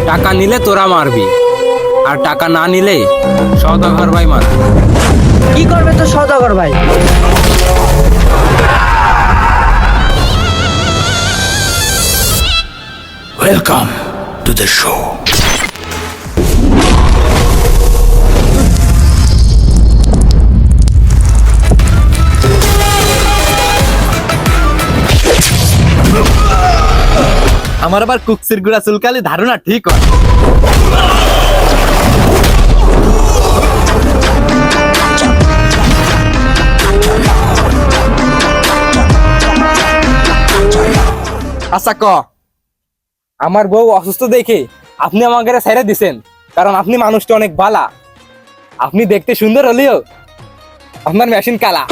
টাকা নিলে তোরা মারবি, আর টাকা না নিলে সওদাগর ভাই মারবি। কি করবে তো সওদাগর ভাই? Welcome to the show. আমার আবার কুকসির গুড়া চুলকালি ধারণা ঠিক হয়। আচ্ছা ক, আমার বউ অসুস্থ দেখে আপনি আমাকে ছেড়ে দিছেন, কারণ আপনি মানুষটা অনেক ভালা। আপনি দেখতে সুন্দর হলেও আপনার মেশিন কালা।